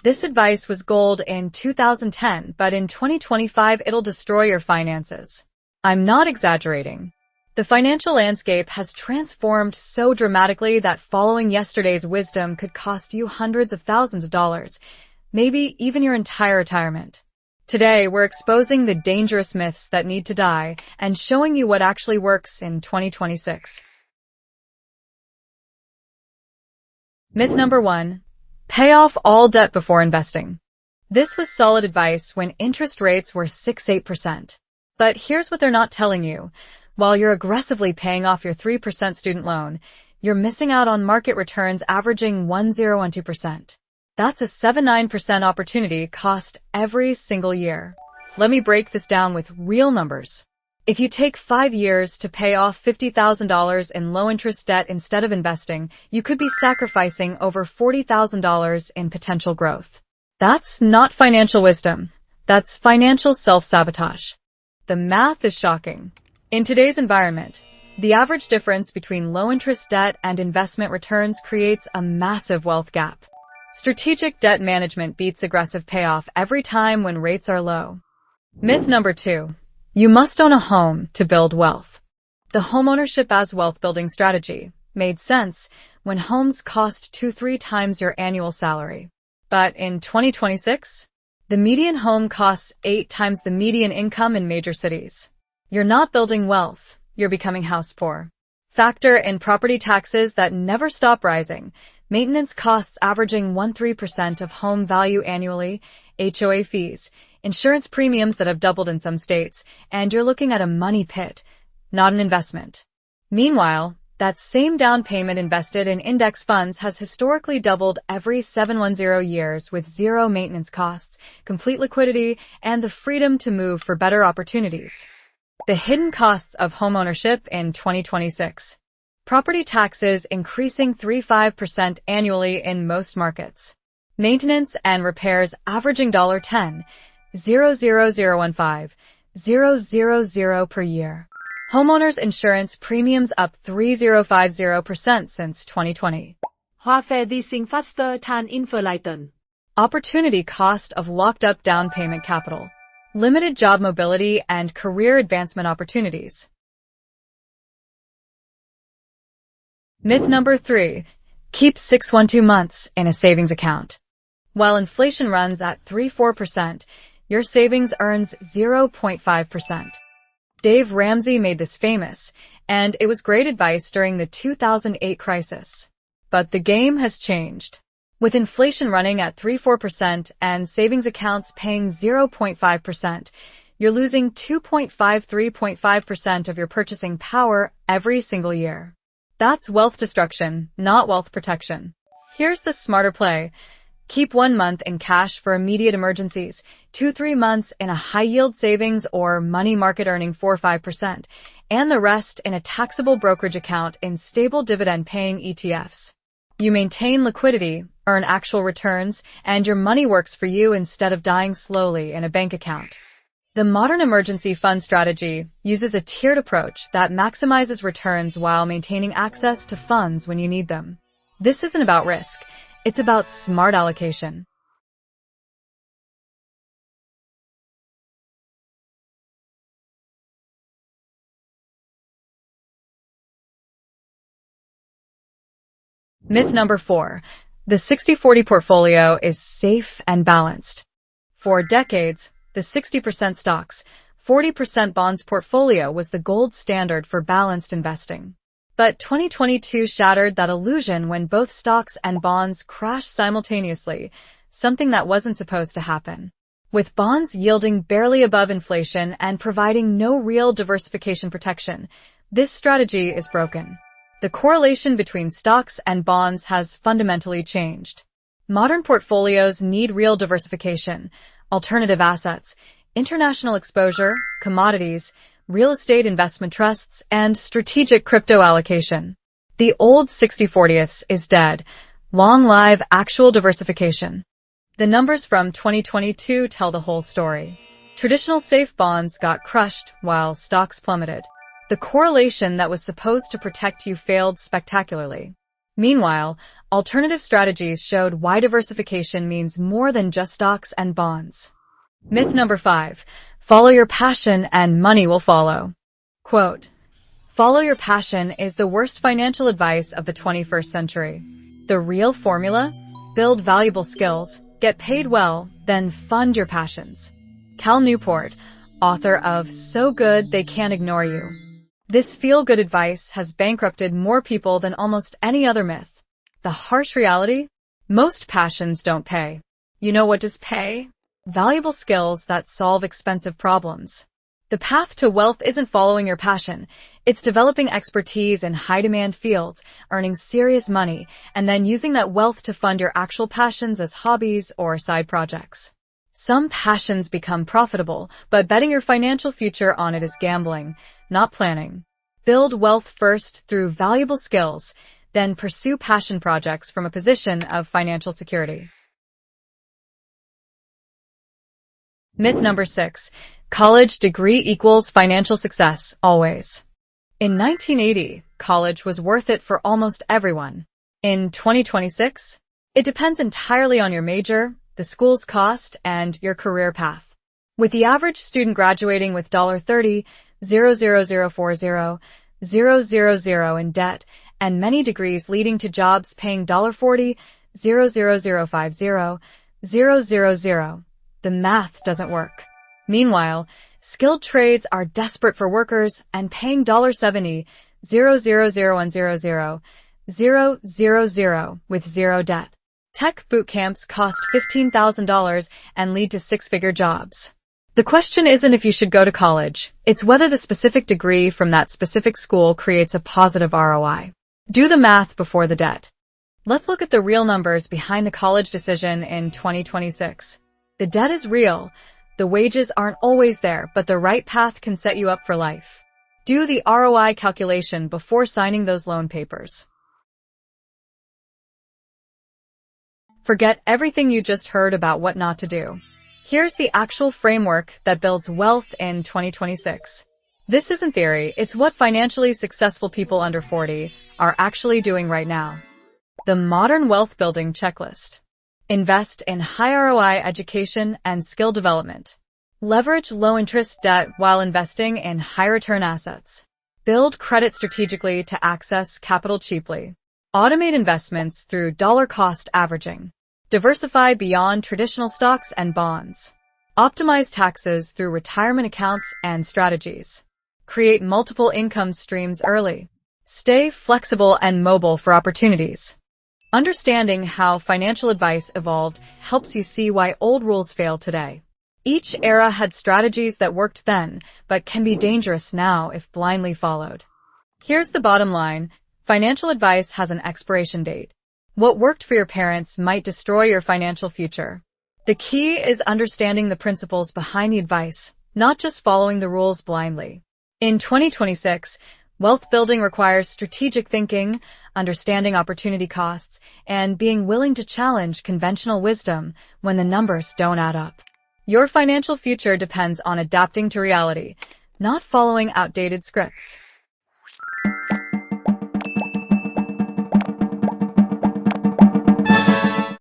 This advice was gold in 2010, but in 2025 it'll destroy your finances. I'm not exaggerating. The financial landscape has transformed so dramatically that following yesterday's wisdom could cost you hundreds of thousands of dollars, maybe even your entire retirement. Today, we're exposing the dangerous myths that need to die and showing you what actually works in 2026. Myth number 1. Pay off all debt before investing. This was solid advice when interest rates were 6-8%. But here's what they're not telling you. While you're aggressively paying off your 3% student loan, you're missing out on market returns averaging 1.012%. That's a 7-9% opportunity cost every single year. Let me break this down with real numbers. If you take 5 years to pay off $50,000 in low-interest debt instead of investing, you could be sacrificing over $40,000 in potential growth. That's not financial wisdom. That's financial self-sabotage. The math is shocking. In today's environment, the average difference between low-interest debt and investment returns creates a massive wealth gap. Strategic debt management beats aggressive payoff every time when rates are low. Myth number 2. You must own a home to build wealth. The homeownership as wealth-building strategy made sense when homes cost 2-3 times your annual salary. But in 2026, the median home costs 8 times the median income in major cities. You're not building wealth, you're becoming house poor. Factor in property taxes that never stop rising, maintenance costs averaging 1.3% of home value annually, HOA fees, insurance premiums that have doubled in some states, and you're looking at a money pit, not an investment. Meanwhile, that same down payment invested in index funds has historically doubled every 710 years with zero maintenance costs, complete liquidity, and the freedom to move for better opportunities. The hidden costs of homeownership in 2026. Property taxes increasing 3.5% annually in most markets. Maintenance and repairs averaging $10, 0.00015 per year. Homeowners insurance premiums up 3.050% since 2020. Hoa phe đi sinh faster than inflation. Opportunity cost of locked-up down payment capital. Limited job mobility and career advancement opportunities. Myth number 3. Keep 612 months in a savings account. While inflation runs at 3-4%, your savings earns 0.5%. Dave Ramsey made this famous, and it was great advice during the 2008 crisis. But the game has changed. With inflation running at 3-4% and savings accounts paying 0.5%, you're losing 2.5-3.5% of your purchasing power every single year. That's wealth destruction, not wealth protection. Here's the smarter play. Keep 1 month in cash for immediate emergencies, 2-3 months in a high-yield savings or money market earning 4-5%, and the rest in a taxable brokerage account in stable dividend-paying ETFs. You maintain liquidity, earn actual returns, and your money works for you instead of dying slowly in a bank account. The modern emergency fund strategy uses a tiered approach that maximizes returns while maintaining access to funds when you need them. This isn't about risk. It's about smart allocation. Myth number 4. The 60-40 portfolio is safe and balanced. For decades, the 60% stocks, 40% bonds portfolio was the gold standard for balanced investing. But 2022 shattered that illusion when both stocks and bonds crashed simultaneously, something that wasn't supposed to happen. With bonds yielding barely above inflation and providing no real diversification protection, this strategy is broken. The correlation between stocks and bonds has fundamentally changed. Modern portfolios need real diversification, alternative assets, international exposure, commodities, real estate investment trusts, and strategic crypto allocation. The old 60-40th is dead. Long live actual diversification. The numbers from 2022 tell the whole story. Traditional safe bonds got crushed while stocks plummeted. The correlation that was supposed to protect you failed spectacularly. Meanwhile, alternative strategies showed why diversification means more than just stocks and bonds. Myth number 5. Follow your passion and money will follow. Quote, follow your passion is the worst financial advice of the 21st century. The real formula? Build valuable skills, get paid well, then fund your passions. Cal Newport, author of So Good They Can't Ignore You. This feel-good advice has bankrupted more people than almost any other myth. The harsh reality? Most passions don't pay. You know what does pay? Valuable skills that solve expensive problems. The path to wealth isn't following your passion. It's developing expertise in high-demand fields, earning serious money, and then using that wealth to fund your actual passions as hobbies or side projects. Some passions become profitable, but betting your financial future on it is gambling, not planning. Build wealth first through valuable skills, then pursue passion projects from a position of financial security. Myth number 6. College degree equals financial success, always. In 1980, college was worth it for almost everyone. In 2026, it depends entirely on your major, the school's cost, and your career path. With the average student graduating with $30,00040,000 in debt, and many degrees leading to jobs paying $40,00050,000, the math doesn't work. Meanwhile, skilled trades are desperate for workers and paying $70,000100000 with zero debt. Tech boot camps cost $15,000 and lead to six-figure jobs. The question isn't if you should go to college, it's whether the specific degree from that specific school creates a positive ROI. Do the math before the debt. Let's look at the real numbers behind the college decision in 2026. The debt is real. The wages aren't always there, but the right path can set you up for life. Do the ROI calculation before signing those loan papers. Forget everything you just heard about what not to do. Here's the actual framework that builds wealth in 2026. This isn't theory, it's what financially successful people under 40 are actually doing right now. The modern wealth building checklist. Invest in high ROI education and skill development. Leverage low-interest debt while investing in high-return assets. Build credit strategically to access capital cheaply. Automate investments through dollar-cost averaging. Diversify beyond traditional stocks and bonds. Optimize taxes through retirement accounts and strategies. Create multiple income streams early. Stay flexible and mobile for opportunities. Understanding how financial advice evolved helps you see why old rules fail today. Each era had strategies that worked then, but can be dangerous now if blindly followed. Here's the bottom line. Financial advice has an expiration date. What worked for your parents might destroy your financial future. The key is understanding the principles behind the advice, not just following the rules blindly. In 2026, wealth building requires strategic thinking, understanding opportunity costs, and being willing to challenge conventional wisdom when the numbers don't add up. Your financial future depends on adapting to reality, not following outdated scripts.